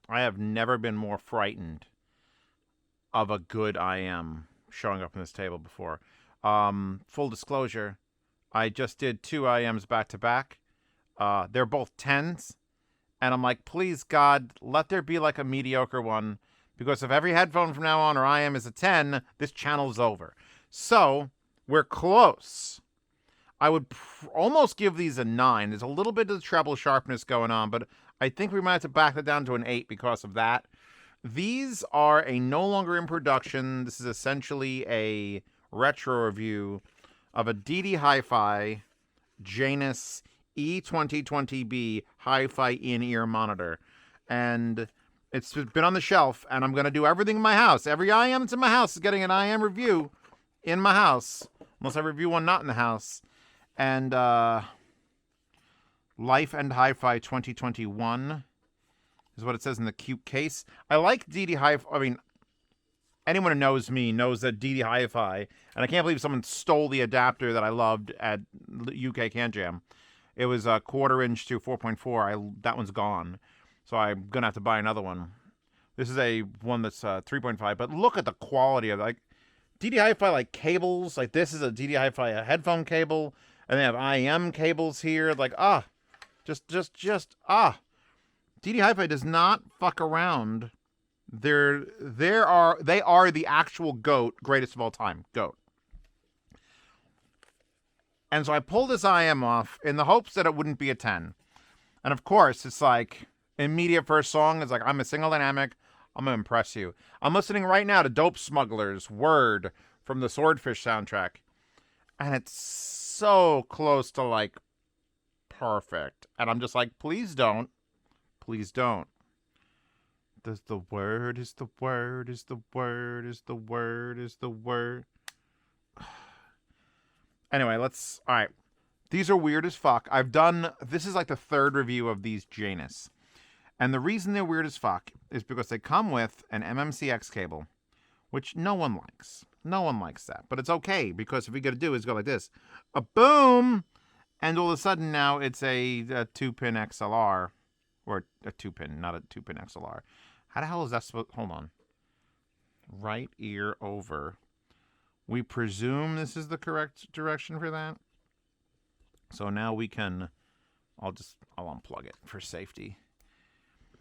I have never been more frightened of a good IM showing up on this table before. Full disclosure, I just did two IMs back to back. They're both tens, and I'm like, please God, let there be like a mediocre one, because if every headphone from now on or IM is a 10, this channel's over. So we're close. I would almost give these a 9. There's a little bit of treble sharpness going on, but I think we might have to back that down to an 8 because of that. These are a no longer in production. This is essentially a retro review of a DD HiFi Janus E2020B Hi-Fi in-ear monitor. And it's been on the shelf, and I'm going to do everything in my house. Every IM that's in my house is getting an IM review in my house, unless I review one not in the house. And Life and Hi-Fi 2021 is what it says in the cute case. I like DD HiFi. I mean, anyone who knows me knows that DD HiFi, and I can't believe someone stole the adapter that I loved at UK Can Jam. It was a 1/4 inch to 4.4. That one's gone, so I'm gonna have to buy another one. This is a one that's 3.5, but look at the quality of it. Like DD HiFi, like cables. Like this is a DD HiFi a headphone cable, and they have IM cables here. Like just DD HiFi does not fuck around. They are the actual GOAT, greatest of all time, GOAT. And so I pulled this IM off in the hopes that it wouldn't be a 10. And of course, it's like immediate first song is like, I'm a single dynamic. I'm gonna impress you. I'm listening right now to Dope Smugglers Word from the Swordfish soundtrack, and it's so close to like perfect. And I'm just like, please don't. Please don't. Does the word is the word is the word is the word is the word. Anyway, all right. These are weird as fuck. This is like the third review of these Janus. And the reason they're weird as fuck is because they come with an MMCX cable, which no one likes. No one likes that. But it's okay, because if we gotta do is go like this. A boom! And all of a sudden now it's a 2-pin XLR. Or a 2-pin, not a 2-pin XLR. How the hell is that supposed... Hold on. Right ear over. We presume this is the correct direction for that. So now we can... I'll unplug it for safety.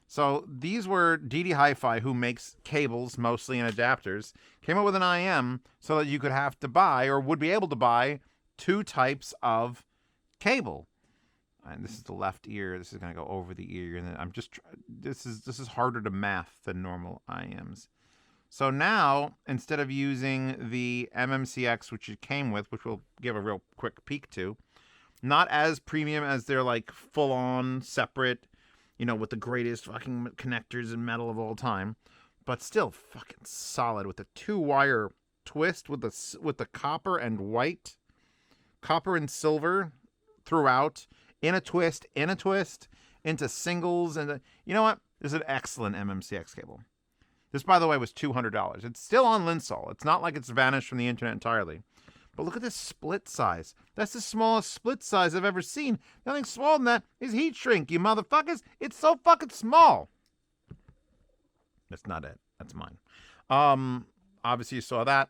So these were DD HiFi, who makes cables mostly and adapters, came up with an IM so that you could have to buy, or would be able to buy, two types of cable. And this is the left ear. This is going to go over the ear. And then this is harder to math than normal IMs. So now, instead of using the MMCX, which it came with, which we'll give a real quick peek to, not as premium as their like full-on separate, with the greatest fucking connectors and metal of all time, but still fucking solid with a 2-wire twist with the copper and white, copper and silver throughout, in a twist, into singles, and you know what? This is an excellent MMCX cable. This, by the way, was $200. It's still on Linsol. It's not like it's vanished from the internet entirely. But look at this split size. That's the smallest split size I've ever seen. Nothing smaller than that is heat shrink, you motherfuckers. It's so fucking small. That's not it. That's mine. Obviously you saw that.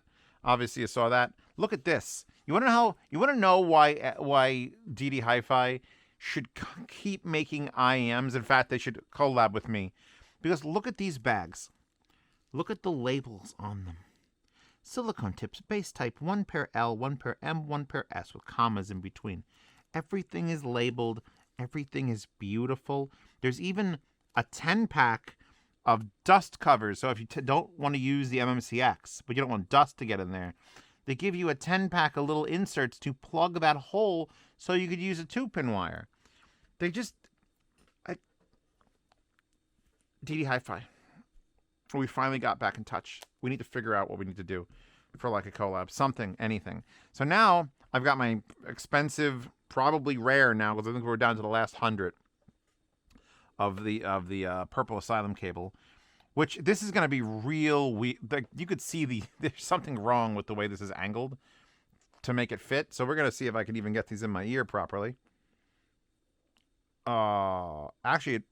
Look at this. You want to know why DD HiFi should keep making IEMs? In fact, they should collab with me. Because look at these bags. Look at the labels on them. Silicone tips, base type, 1 pair L, 1 pair M, 1 pair S, with commas in between. Everything is labeled. Everything is beautiful. There's even a 10-pack of dust covers. So if you don't want to use the MMCX, but you don't want dust to get in there, they give you a 10-pack of little inserts to plug that hole so you could use a 2-pin wire. DD HiFi. We finally got back in touch. We need to figure out what we need to do for like a collab. Something, anything. So now I've got my expensive, probably rare now, because I think we're down to the last 100 of the Purple Asylum cable. Which, this is going to be real weak. You could see there's something wrong with the way this is angled to make it fit. So we're going to see if I can even get these in my ear properly. Actually,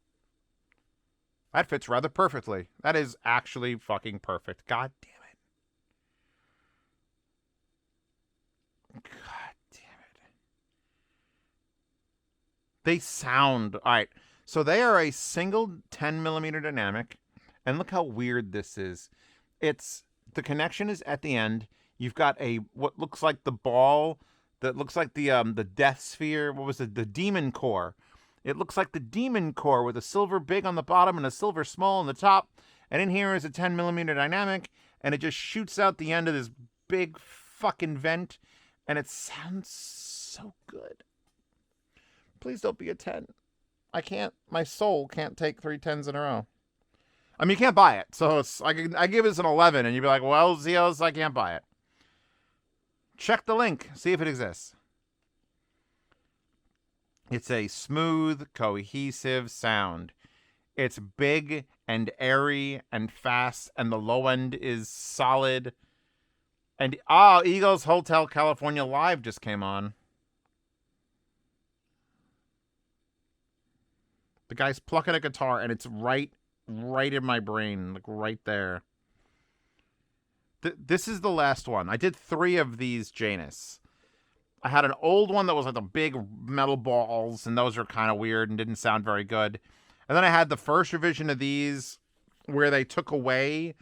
That fits rather perfectly. That is actually fucking perfect. God damn it. God damn it. They sound... All right. So they are a single 10mm dynamic. And look how weird this is. It's... The connection is at the end. You've got a... What looks like the ball... That looks like the death sphere. What was it? The demon core. It looks like the demon core with a silver big on the bottom and a silver small on the top. And in here is a 10mm dynamic, and it just shoots out the end of this big fucking vent, and it sounds so good. Please don't be a 10. I can't. My soul can't take 3 10s in a row. I mean, you can't buy it, so I give this an 11, and you'd be like, well, Zeos, I can't buy it. Check the link. See if it exists. It's a smooth, cohesive sound. It's big and airy and fast, and the low end is solid. And, Eagles Hotel California Live just came on. The guy's plucking a guitar, and it's right in my brain, like right there. This is the last one. I did 3 of these Janus. I had an old one that was like the big metal balls, and those are kind of weird and didn't sound very good. And then I had the first revision of these where they took away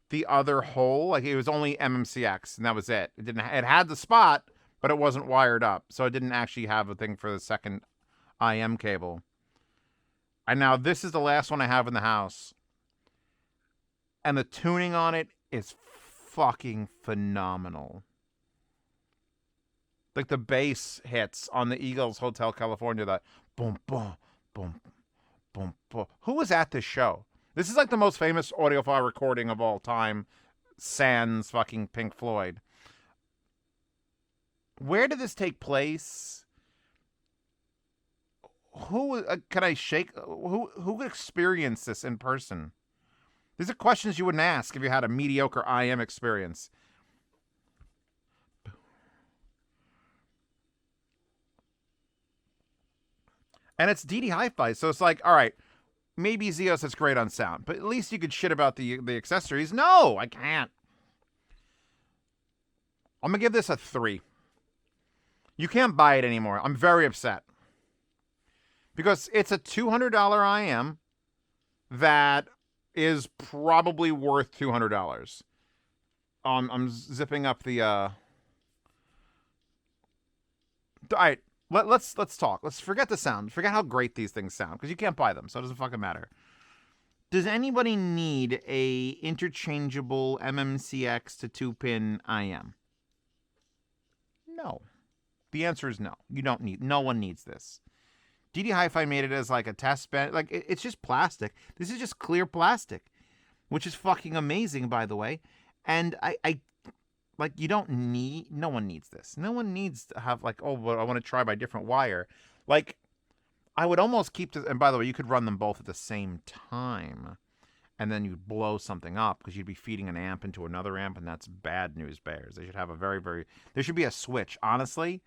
the other hole. Like it was only MMCX, and that was it. It had the spot, but it wasn't wired up. So it didn't actually have a thing for the second IM cable. And now this is the last one I have in the house. And the tuning on it is fucking phenomenal. Like the bass hits on the Eagles Hotel California, that boom, boom, boom, boom, boom. Who was at this show? This is like the most famous audiophile recording of all time, sans fucking Pink Floyd. Where did this take place? Who can I shake? Who experienced this in person? These are questions you wouldn't ask if you had a mediocre IM experience. And it's DD HiFi, so it's like, all right, maybe Zeos is great on sound, but at least you could shit about the accessories. No, I can't. I'm going to give this a 3. You can't buy it anymore. I'm very upset. Because it's a $200 IM that is probably worth $200. I'm zipping up the... All right. Let's talk. Let's forget the sound. Forget how great these things sound, because you can't buy them, so it doesn't fucking matter. Does anybody need a interchangeable MMCX to 2-pin IM? No. The answer is no. You don't need. No one needs this. DD HiFi made it as like a test bed. Like it's just plastic. This is just clear plastic, which is fucking amazing, by the way. And I like, you don't need, no one needs this. No one needs to have like, oh, well, I want to try my different wire. Like, I would almost keep this, and by the way, you could run them both at the same time, and then you'd blow something up, because you'd be feeding an amp into another amp, and that's bad news bears. They should have a there should be a switch. Honestly,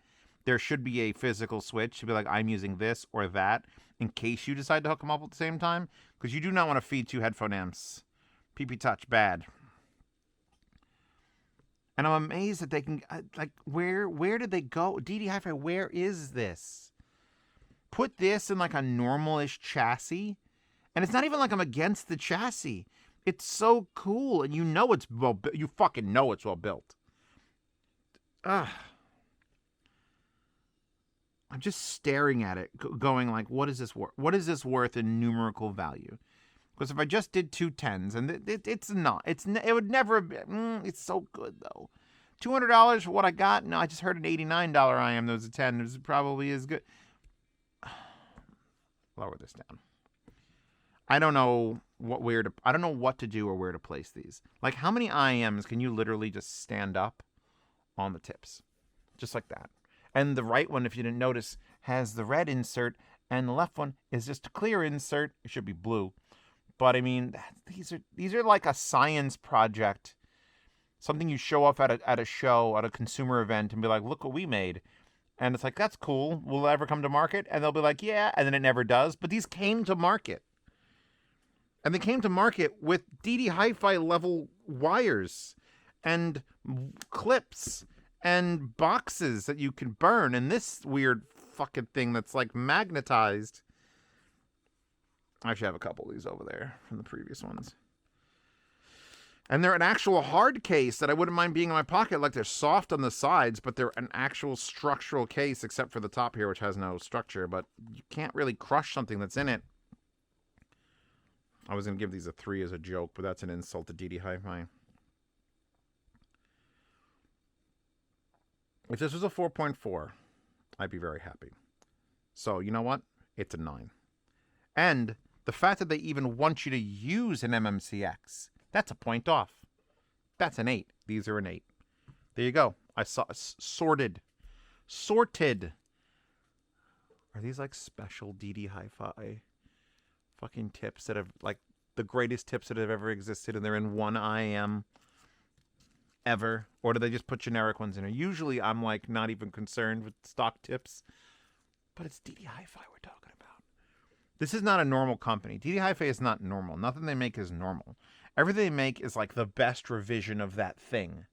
there should be a physical switch to be like, I'm using this or that, in case you decide to hook them up at the same time, because you do not want to feed 2 headphone amps. PP touch, bad. And I'm amazed that they can, like, where did they go? DD HiFi, where is this? Put this in, like, a normal-ish chassis. And it's not even like I'm against the chassis. It's so cool. And you know it's well built. You fucking know it's well built. Ugh. I'm just staring at it, going like, what is this worth? What is this worth in numerical value? Because if I just did 2 10s, and it's not. It would never have been. It's so good, though. $200 for what I got? No, I just heard an $89 IM that was a 10. It was probably as good. Lower this down. I don't know I don't know what to do or where to place these. Like, how many IMs can you literally just stand up on the tips? Just like that. And the right one, if you didn't notice, has the red insert, and the left one is just a clear insert. It should be blue. But I mean, these are like a science project, something you show off at a show, at a consumer event, and be like, look what we made. And it's like, that's cool. Will it ever come to market? And they'll be like, yeah. And then it never does. But these came to market. And they came to market with DD HiFi level wires and clips and boxes that you can burn, and this weird fucking thing that's like magnetized. I actually have a couple of these over there from the previous ones. And they're an actual hard case that I wouldn't mind being in my pocket. Like, they're soft on the sides, but they're an actual structural case, except for the top here, which has no structure. But you can't really crush something that's in it. I was going to give these a 3 as a joke, but that's an insult to DD HiFi. If this was a 4.4, I'd be very happy. So, you know what? It's a 9. And the fact that they even want you to use an MMCX, that's a point off. That's an 8. These are an 8. There you go. I saw sorted. Sorted. Are these like special DD HiFi fucking tips that have, like, the greatest tips that have ever existed, and they're in one IEM ever? Or do they just put generic ones in there? Usually I'm like not even concerned with stock tips, but it's DD HiFi we're talking about. This is not a normal company. DD HiFi is not normal. Nothing they make is normal. Everything they make is like the best revision of that thing.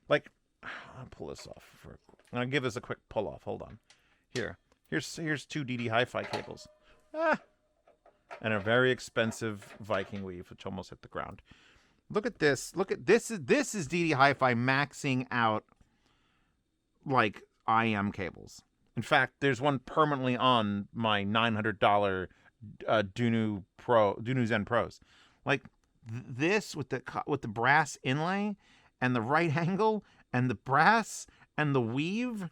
Like, I'll pull this off. I'll give this a quick pull off. Hold on. Here's 2 DD HiFi cables. And a very expensive Viking weave, which almost hit the ground. Look at this. Look at this. This is DD HiFi maxing out like IEM cables. In fact, there's one permanently on my $900 Dunu Zen Pros. Like this with the brass inlay and the right angle and the brass and the weave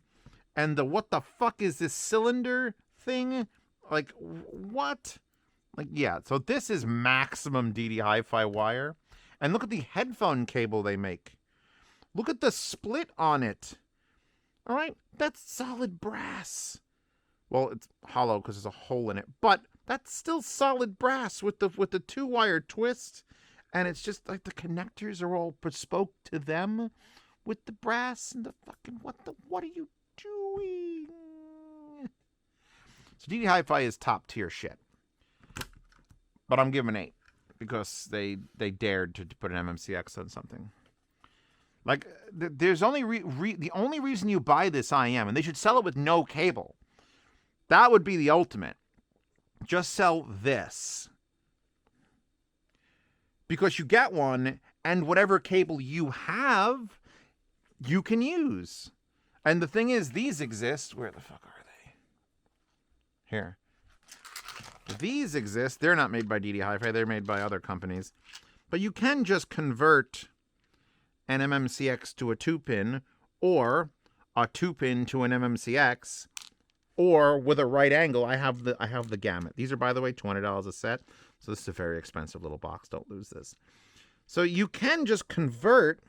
and the what the fuck is this cylinder thing? Like what? Like, yeah, so this is maximum DD HiFi wire. And look at the headphone cable they make. Look at the split on it. All right, that's solid brass. Well, it's hollow because there's a hole in it, but that's still solid brass with the 2-wire twist. And it's just like the connectors are all bespoke to them with the brass and the fucking what are you doing? So DD HiFi is top tier shit. But I'm giving an 8 because they dared to put an MMCX on something. Like, there's only the only reason you buy this IEM, and they should sell it with no cable. That would be the ultimate. Just sell this. Because you get one, and whatever cable you have, you can use. And the thing is, these exist. Where the fuck are they? Here. These exist. They're not made by DD HiFi. They're made by other companies. But you can just convert an MMCX to a 2-pin, or a 2-pin to an MMCX, or with a right angle. I have the gamut. These are, by the way, $200 a set. So this is a very expensive little box. Don't lose this. So you can just convert,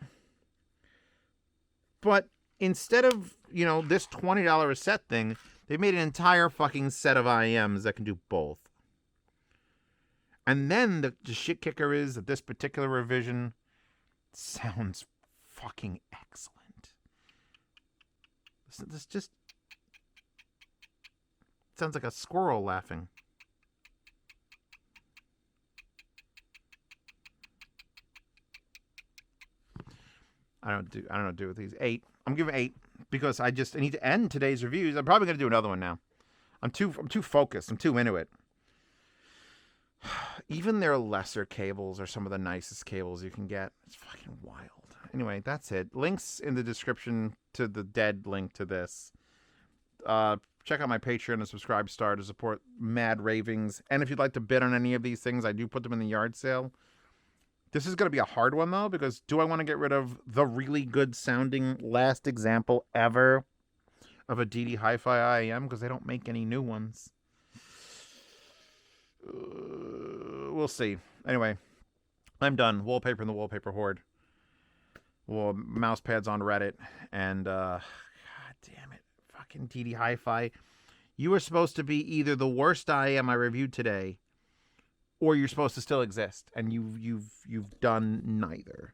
but instead of, this $20 a set thing, they made an entire fucking set of IEMs that can do both. And then the shit kicker is that this particular revision sounds fucking excellent. This just sounds like a squirrel laughing. I don't know what to do with these. 8. I'm giving 8 because I need to end today's reviews. I'm probably gonna do another one now. I'm too focused. I'm too into it. Even their lesser cables are some of the nicest cables you can get. It's fucking wild. Anyway, that's it. Links in the description to the dead link to this. Check out my Patreon and Subscribe Star to support mad ravings. And if you'd like to bid on any of these things, I do put them in the yard sale. This is going to be a hard one, though, because do I want to get rid of the really good sounding last example ever of a DD HiFi IEM? Because they don't make any new ones. We'll see. Anyway, I'm done. Wallpaper in the Wallpaper Horde. Well, mouse pads on Reddit. And, god damn it. Fucking DD HiFi. You were supposed to be either the worst IEM I reviewed today, or you're supposed to still exist. And you've done neither.